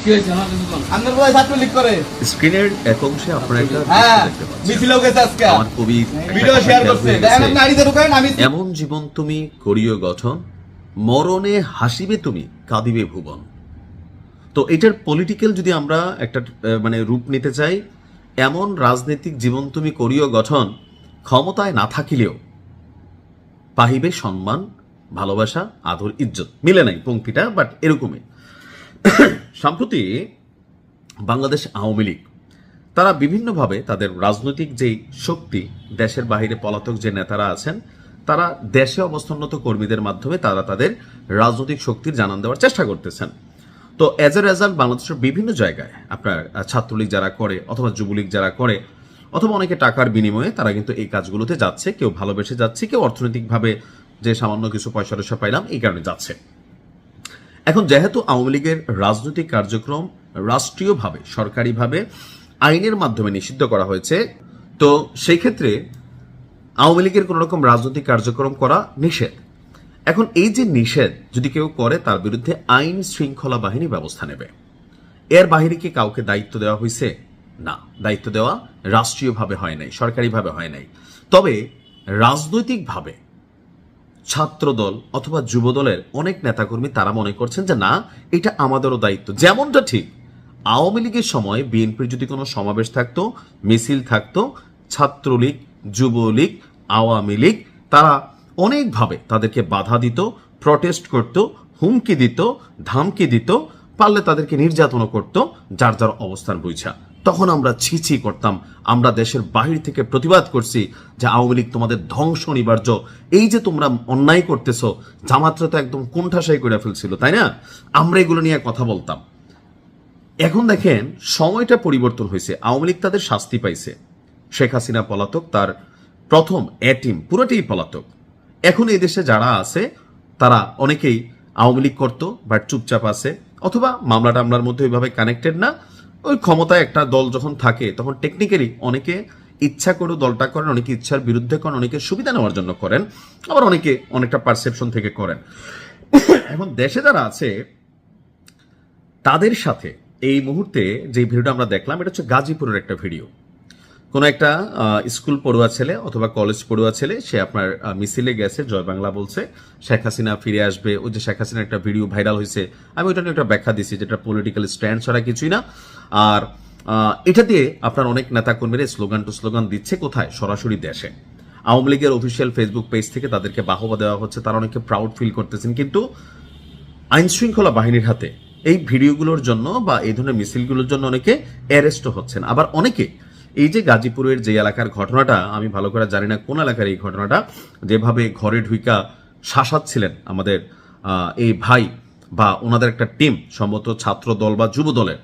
কি হয়েছে আমার কিন্তু বল। আপনার বলে ছাত্রলীগ করে স্ক্রিনের এক অংশে আপনারা একটা হ্যাঁ দেখতে পাচ্ছেন। মিছিলও গেছে আজকে আমার কবি ভিডিও শেয়ার করছে দেখেন আপনি নারীদের উপরে আমি এমন জীবন তুমি করিও গঠন, মরণে হাসিবে তুমি কাঁদিবে ভুবন। তো এটার পলিটিক্যাল যদি আমরা একটা মানে রূপ নিতে চাই, এমন রাজনৈতিক জীবন তুমি করিও গঠন, ক্ষমতায় না থাকিলেও পাহিবে সম্মান, ভালোবাসা, আদর, ইজ্জত। মিলে নাই পঙ্ক্তিটা, বাট এরকমই। সম্প্রতি বাংলাদেশ আওয়ামী লীগ তারা বিভিন্নভাবে তাদের রাজনৈতিক যেই শক্তি, দেশের বাহিরে পলাতক যে নেতারা আছেন, তারা দেশে অবস্থানরত কর্মীদের মাধ্যমে তারা তাদের রাজনৈতিক শক্তির জানান দেওয়ার চেষ্টা করতেছেন। তো এজ এ রেজাল্ট বাংলাদেশের বিভিন্ন জায়গায় আপনার ছাত্রলীগ যারা করে অথবা যুবলীগ যারা করে অথবা অনেকে টাকার বিনিময়ে তারা কিন্তু এই কাজগুলোতে যাচ্ছে, কেউ ভালোবেসে যাচ্ছে, কেউ অর্থনৈতিকভাবে যে সামান্য কিছু পয়সা টয়সা পাইলাম এই কারণে যাচ্ছে। এখন যেহেতু আওয়ামী লীগের রাজনৈতিক কার্যক্রম রাষ্ট্রীয়ভাবে সরকারিভাবে আইনের মাধ্যমে নিষিদ্ধ করা হয়েছে, তো সেই ক্ষেত্রে আওয়ামী লীগের কোন রকম রাজনৈতিক কার্যক্রম করা নিষেধ। এখন এই যে নিষেধ যদি কেউ করে তার বিরুদ্ধে আইন শৃঙ্খলা বাহিনী ব্যবস্থা নেবে। এর বাহিরে কি কাউকে দায়িত্ব দেওয়া হয়েছে? না, দায়িত্ব দেওয়া রাষ্ট্রীয়ভাবে হয় নাই, সরকারিভাবে হয় নাই। তবে রাজনৈতিকভাবে ছাত্রদল অথবা যুবদলের অনেক নেতাকর্মী তারা মনে করছেন যে না, এটা আমাদেরও দায়িত্ব। যেমনটা ঠিক আওয়ামী লীগের সময় বিএনপির যদি কোনো সমাবেশ থাকতো, মিছিল থাকতো, ছাত্রলীগ, যুবলীগ, আওয়ামী লীগ তারা অনেকভাবে তাদেরকে বাধা দিত, প্রটেস্ট করত, হুমকি দিত, ধামকি দিত, পারলে তাদেরকে নির্যাতনও করত যার যার অবস্থান বুঝা। তখন আমরা ছিছি করতাম, আমরা দেশের বাহির থেকে প্রতিবাদ করছি যে আওয়ামী লীগ তোমাদের ধ্বংস অনিবার্য, এই যে তোমরা অন্যায় করতেছো, জামাতরা তো একদম কোণঠাসাই করে ফেলছিল, তাই না? আমরা এগুলো নিয়ে কথা বলতাম। এখন দেখেন সময়টা পরিবর্তন হয়েছে, আওয়ামী লীগ তাদের শাস্তি পাইছে। শেখ হাসিনা পলাতক, তার প্রথম টিম পুরোটাই পলাতক। এখন এই দেশে যারা আছে তারা অনেকেই আওয়ামী লীগ করতো বাট চুপচাপ আছে, অথবা মামলা টামলার মধ্যে ওইভাবে কানেক্টেড না। ওই ক্ষমতায় একটা দল যখন থাকে তখন টেকনিক্যালি অনেকে ইচ্ছা করে দলটা করেন, অনেকে ইচ্ছার বিরুদ্ধে করেন, অনেকে সুবিধা নেওয়ার জন্য করেন, আবার অনেকে অনেকটা পারসেপশন থেকে করেন। এখন দেশে যারা আছে তাদের সাথে এই মুহূর্তে যে ভিডিওটা আমরা দেখলাম, এটা হচ্ছে গাজীপুরের একটা ভিডিও। কোনো একটা স্কুল পড়ুয়া ছেলে অথবা কলেজ পড়ুয়া ছেলে, সে আপনার মিছিলে গেছে, জয় বাংলা বলছে, শেখ হাসিনা ফিরে আসবে। ওই যে শেখ হাসিনার একটা ভিডিও ভাইরাল হয়েছে, আমি ওইটা নিয়ে একটা ব্যাখ্যা দিচ্ছি, যেটা পলিটিক্যাল স্ট্যান্ড ছাড়া কিছুই না। আর এটা দিয়ে আপনার অনেক নেতাকর্মীরা স্লোগান দিচ্ছে কোথায়? সরাসরি দেশে। আওয়ামী লীগের অফিসিয়াল ফেসবুক পেজ থেকে তাদেরকে বাহবা দেওয়া হচ্ছে, তারা অনেকে প্রাউড ফিল করতেছেন, কিন্তু আইন শৃঙ্খলা বাহিনীর হাতে এই ভিডিওগুলোর জন্য বা এই ধরনের মিছিলগুলোর জন্য অনেকে অ্যারেস্টও হচ্ছেন। আবার অনেকে এই যে গাজীপুরের যে এলাকার ঘটনাটা, আমি ভালো করে জানি না কোন এলাকার এই ঘটনাটা, যেভাবে ঘরে ঢুইকা শাসাচ্ছিলেন আমাদের এই ভাই বা ওনাদের একটা টিম, সম্ভবত ছাত্র দল বা যুব দলের,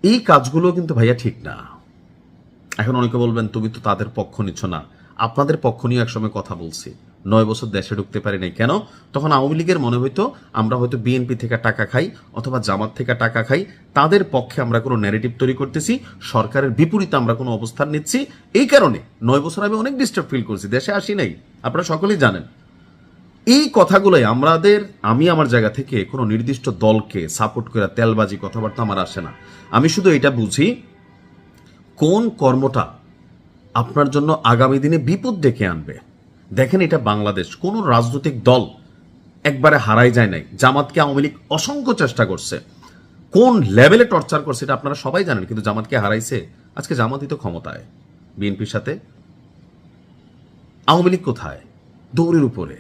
এই কাজগুলো কিন্তু ভাইয়া ঠিক না। এখন অনেকে বলবেন তুমি তো তাদের পক্ষ নিচ্ছ না, আপনাদের পক্ষ নিয়ে একসময় কথা বলছি। 9 বছর দেশে ঢুকতে পারি নাই কেন? তখন আওয়ামী লীগের মনে হইতো আমরা হয়তো বিএনপি থেকে টাকা খাই অথবা জামাত থেকে টাকা খাই, তাদের পক্ষে আমরা কোনো ন্যারেটিভ তৈরি করতেছি, সরকারের বিপরীতে আমরা কোনো অবস্থান নিচ্ছি। এই কারণে 9 বছর আমি অনেক ডিস্টার্ব ফিল করছি, দেশে আসি নাই, আপনারা সকলেই জানেন। এই কথাগুলোই আমি আমার জায়গা থেকে কোনো নির্দিষ্ট দলকে সাপোর্ট করে তেলবাজি কথাবার্তা আমার আসে না। আমি শুধু এটা বুঝি কোন কর্মটা আপনার জন্য আগামী দিনে বিপদ ডেকে আনবে। দেখেন, এটা বাংলাদেশ, কোন রাজনৈতিক দল একবারে হারাই যায় নাই। জামাতকে আওয়ামী লীগ অসংখ্য চেষ্টা করছে, কোন লেভেলে টর্চার করছে এটা আপনারা সবাই জানেন, কিন্তু জামাতকে হারাইছে। আজকে জামাতই তো ক্ষমতায় বিএনপির সাথে, আওয়ামী লীগ কোথায়? দৌড়ের উপরে।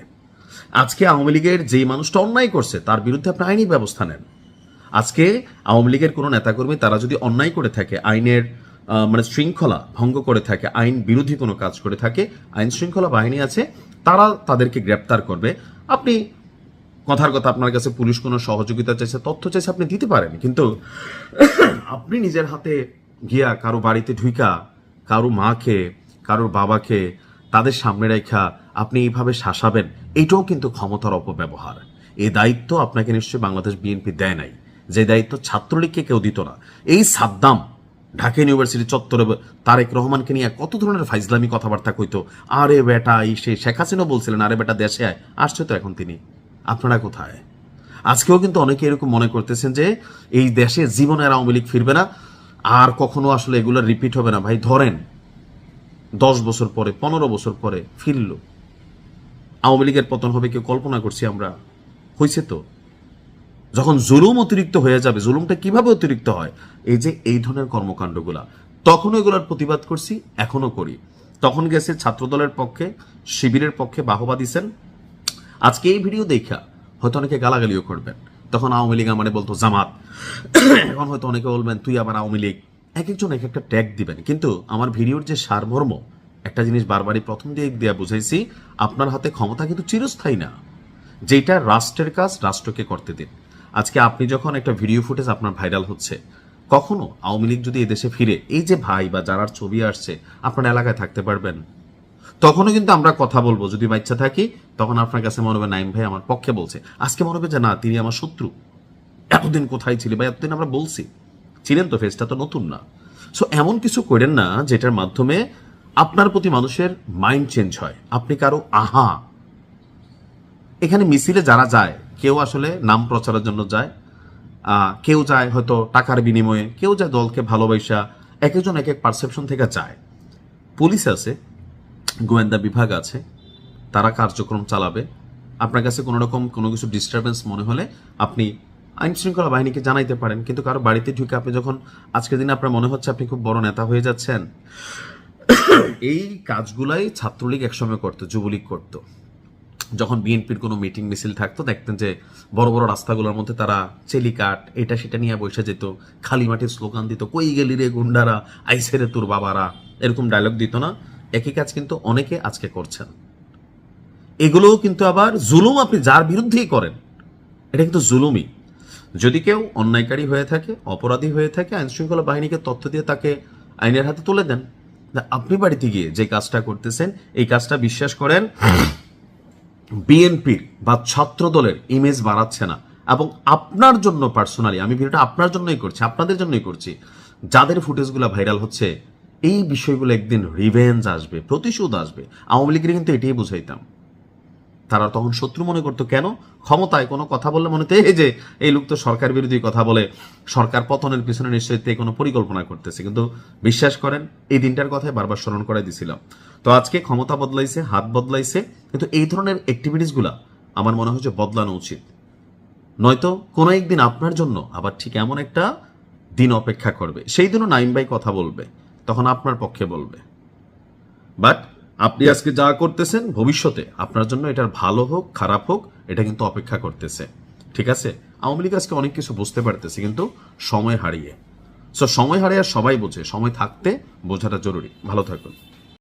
আজকে আওয়ামী লীগের যেই মানুষটা অন্যায় করছে তার বিরুদ্ধে আপনি আইনি ব্যবস্থা নেন। আজকে আওয়ামী লীগের কোনো নেতাকর্মী তারা যদি অন্যায় করে থাকে, আইনের মানে শৃঙ্খলা ভঙ্গ করে থাকে, আইন বিরোধী কোনো কাজ করে থাকে, আইন শৃঙ্খলা বাহিনী আছে, তারা তাদেরকে গ্রেপ্তার করবে। আপনি কথার কথা, আপনার কাছে পুলিশ কোনো সহযোগিতা চাইছে, তথ্য চাইছে, আপনি দিতে পারেন, কিন্তু আপনি নিজের হাতে গিয়া কারো বাড়িতে ঢুইকা কারো মাকে, কারোর বাবাকে তাদের সামনে রেখা আপনি এইভাবে শাসাবেন, এটাও কিন্তু ক্ষমতার অপব্যবহার। এই দায়িত্ব আপনাকে নিশ্চয়ই বাংলাদেশ বিএনপি দেয় নাই, যে দায়িত্ব ছাত্রলীগকে কেউ দিত না। এই সাদ্দাম ঢাকা ইউনিভার্সিটি চত্বরে তারেক রহমানকে নিয়ে কত ধরনের ফাইজলামি কথাবার্তা কইতো, আরে বেটা এই সে। শেখ হাসিনা বলছিলেন আরে বেটা দেশে আয়, আসছে তো এখন তিনি। আপনারা কোথায়? আজকেও কিন্তু অনেকে এরকম মনে করতেছেন যে এই দেশে জীবনের আওয়ামী লীগ ফিরবে না, আর কখনো আসলে এগুলো রিপিট হবে না। ভাই ধরেন 10 বছর পরে 15 বছর পরে ফিরল, আওয়ামী লীগের পতন হবে কেউ কল্পনা করছি আমরা? হয়েছে তো। যখন জুলুম অতিরিক্ত হয়ে যাবে, জুলুমটা কিভাবে অতিরিক্ত হয়, এই যে এই ধরনের কর্মকাণ্ডগুলা, তখনও এগুলার প্রতিবাদ করছি, এখনো করি। তখন গেছে ছাত্রদলের পক্ষে, শিবিরের পক্ষে বাহবা দিছেন। আজকে এই ভিডিও দেখা হয়তো অনেকে গালাগালিও করবেন, তখন আওয়ামী লীগ আমারে বলতো জামাত, এখন হয়তো অনেকে বলবেন তুই আবার আওয়ামী লীগ, এক একজন এক একটা ট্যাগ দিবেন। কিন্তু আমার ভিডিওর যে সারমর্ম, একটা জিনিস বারবারই প্রথম দিয়ে দেয়া বুঝাইছি, আপনার হাতে ক্ষমতা কিন্তু চিরস্থায়ী না। যেটা রাষ্ট্রের কাজ রাষ্ট্রকে করতে দিন। আজকে আপনি যখন একটা ভিডিও ফুটেজ আপনার ভাইরাল হচ্ছে, কখনো আওয়ামী লীগ যদি এদেশে ফিরে, এই যে ভাই বা যারার ছবি আসছে, আপনার এলাকায় থাকতে পারবেন? তখনও কিন্তু আমরা কথা বলবো, যদি বাচ্চা থাকি তখন আপনার কাছে মনে হবে নাইম ভাই আমার পক্ষে বলছে, আজকে মনে হবে যে না তিনি আমার শত্রু। এতদিন কোথায় ছিলি ভাই, এতদিন আমরা বলছি, ছিলেন তো, ফেসটা তো নতুন না। সো এমন কিছু করেন না যেটার মাধ্যমে আপনার প্রতি মানুষের মাইন্ড চেঞ্জ হয়। আপনি কারো আহা, এখানে মিছিলে যারা যায়, কেউ আসলে নাম প্রচারের জন্য যায়, কেউ যায় হয়তো টাকার বিনিময়ে, কেউ যায় দলকে ভালোবাসা, এক একজন এক এক পারসেপশন থেকে যায়। পুলিশ আছে, গোয়েন্দা বিভাগ আছে, তারা কার্যক্রম চালাবে। আপনার কাছে কোনো রকম কোনো কিছু ডিস্টারবেন্স মনে হলে আপনি আইন শৃঙ্খলা বাহিনীকে জানাইতে পারেন। কিন্তু কারো বাড়িতে ঢুকে আপনি যখন আজকের দিনে আপনার মনে হচ্ছে আপনি খুব বড় নেতা হয়ে যাচ্ছেন, এই কাজগুলাই ছাত্রলীগ একসময় করতো, যুবলীগ করতো। যখন বিএনপির কোনো মিটিং মিছিল থাকতো, দেখতেন যে বড় বড় রাস্তাগুলোর মধ্যে তারা চেলিকাট এটা সেটা নিয়ে বসে যেত, খালি মাটির স্লোগান দিত, কই গেলি রে গুন্ডারা, আইসে রে তোর বাবারা, এরকম ডায়লগ দিত না? একই কাজ কিন্তু অনেকে আজকে করছেন। এগুলোও কিন্তু আবার জুলুম, আপনি যার বিরুদ্ধেই করেন এটা কিন্তু জুলুমই। যদি কেউ অন্যায়কারী হয়ে থাকে, অপরাধী হয়ে থাকে, আইন শৃঙ্খলা বাহিনীকে তথ্য দিয়ে তাকে আইনের হাতে তুলে দেন। আপনি বাড়িতে গিয়ে যে কাজটা করতেছেন, এই কাজটা বিশ্বাস করেন বিএনপির বা ছাত্র দলের ইমেজ বাড়াচ্ছে না। এবং আপনার জন্য পার্সোনালি, আমি ভিডিওটা আপনার জন্যই করছি, আপনাদের জন্যই করছি, যাদের ফুটেজগুলো ভাইরাল হচ্ছে, এই বিষয়গুলো একদিন রিভেঞ্জ আসবে, প্রতিশোধ আসবে। আওয়ামী লীগের কিন্তু এটাই বুঝাইতাম, তারা তখন শত্রু মনে করতো। কেন? ক্ষমতায় কোনো কথা বললে মনে হতো এই যে এই লোক তো সরকার বিরোধী কথা বলে, সরকার পতনের পিছনে নিশ্চয়ই কোনো পরিকল্পনা করতেছে। কিন্তু বিশ্বাস করেন এই দিনটার কথাই বারবার স্মরণ করাই দিছিলাম। তো আজকে ক্ষমতা বদলাইছে, হাত বদলাইছে, কিন্তু এই ধরনের অ্যাক্টিভিটিসগুলা আমার মনে হয় যে বদলানো উচিত। নয়তো কোনো একদিন আপনার জন্য আবার ঠিক এমন একটা দিন অপেক্ষা করবে, সেই দিনও নাইম ভাই কথা বলবে, তখন আপনার পক্ষে বলবে। বাট আপনি আজকে যা করতেছেন, ভবিষ্যতে আপনার জন্য এটার ভালো হোক খারাপ হোক, এটা কিন্তু অপেক্ষা করতেছে। ঠিক আছে? আওয়ামী লীগ আজকে অনেক কিছু বুঝতে পারতেছে, কিন্তু সময় হারিয়ে। সো সময় হারিয়ে সবাই বোঝে, সময় থাকতে বোঝাটা জরুরি। ভালো থাকুন।